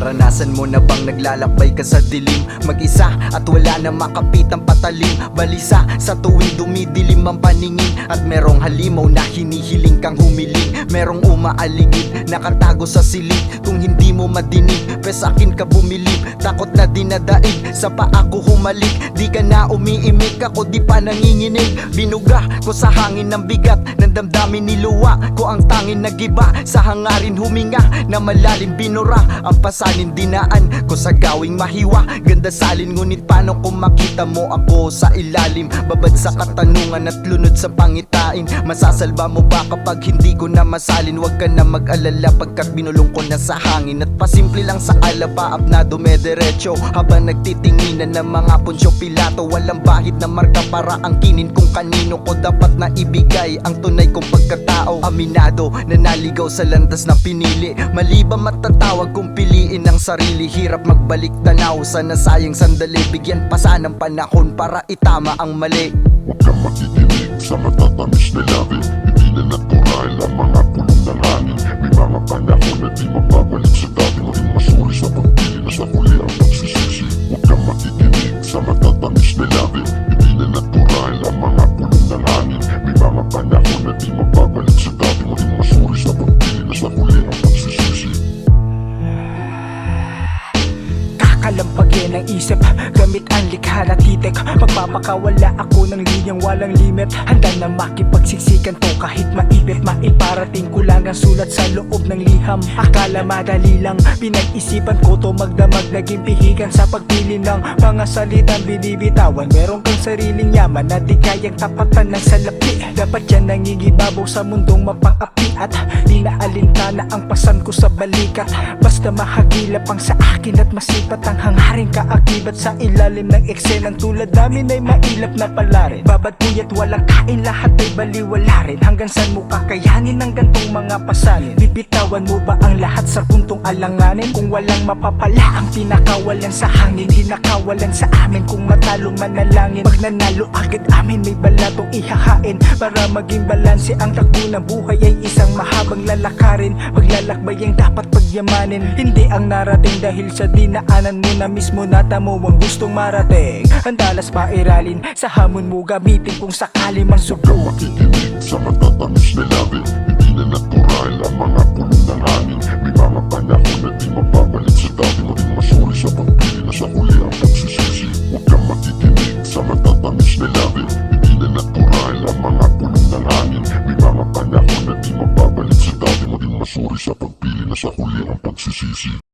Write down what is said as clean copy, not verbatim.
Naranasan mo na bang naglalakbay ka sa dilim, mag-isa at wala na makapitang patalim, balisa sa tuwing dumidilim ang paningin, at merong halimaw na hinihiling kang humiling, merong umaaligid, nakatago sa silid. Kung hindi mo madinig, pes akin ka bumilib, takot na dinadaig, sa paa ko humalik. Di ka na umiimik, ako di pa nanginginig. Binuga ko sa hangin ng bigat ng damdamin, niluwa ko ang tangin nagiba, sa hangarin huminga na malalim binura ang pasanin. Dinaan ko sa gawing mahiwa, ganda salin, ngunit paano kung makita mo ako sa ilalim? Babad sa katanungan at lunod sa pangitain, masasalba mo ba kapag hindi ko na masalin? Huwag ka na mag-alala pagkat binulong ko na sa hangin, at pasimple lang sa alapaap na dumediretso habang nagtitinginan ng mga Punsyo Pilato. Walang bahid na marka para angkinin kung kanino ko dapat na ibigay ang tunay kong pagkatao. Aminado na naligaw sa landas na pinili, mali ba matatawag kung piliin ang sarili? Hirap magbalik tanaw, sana sayang sandali, bigyan pa sanang panahon para itama ang mali. Huwag kang makikinig sa matatamis na labi, hindi na natural ang mga pulong ng hangin. May mga panahon na di mababalik sa dati, maging masuri sa pagpili na sa huli ang pagsisisi. Huwag kang makikinig sa matatamis na labi, hindi na natural ang mga pulong ng hangin. May mga panahon na di mababalik sa dati, maging masuri sa pagpili na sa huli ang pagsisisi. Kalampagin ang isip, gamit ang likha na titik, magpapakawala ako ng linyang walang limit. Handa na makipagsiksikan to kahit maipit, maiparating ko lang ang sulat sa loob ng liham. Akala madali lang, pinag-isipan ko to magdamag, naging pihigan sa pagpili ng mga salitang binibitawan. Meron kang sariling yaman na di kayang tapatan ng salapi, dapat yan nangingibabaw sa mundong mapang-api, at di na alintana ang pasan ko sa balikat. Basta mahagilap ang sa akin at masipat ang hangaring kaakibat sa ilalim ng eksenang tulad namin ay mailap na pala rin. Babad puyat walang kain, lahat ay baliwala rin. Hanggang saan mo kakayanin ang gantong mga pasanin? Bibitawan mo ba ang lahat sa puntong alanganin? Kung walang mapapala ang pinakawalan sa hangin, di nakawalan sa amin. Kung matalo manalangin, pag nanalo agad amin may balatong ihahain. Para maging balanse ang takbo ng buhay ay isang mahabang lalakarin. Paglalakbay ang dapat pagyamanin, hindi ang narating dahil sa dinaanan mo na mismo natamo ang gustong marating. Ang dalas pairalin sa hamon mo gamitin kung sakali mang subukin. Makikinig sa matatamis na labi, hindi na natural ang mga pulong ng hangin. May mga panahon na di mababalik sa dati, maging masuri sa pagpili na sa huli ang pagsisisi. Huwag kang makikinig sa matatamis na labi, hindi na natural ang mga pulong ng hangin. May mga panahon na di mababalik sa dati, maging masuri sa pagpili na sa huli ang pagsisisi.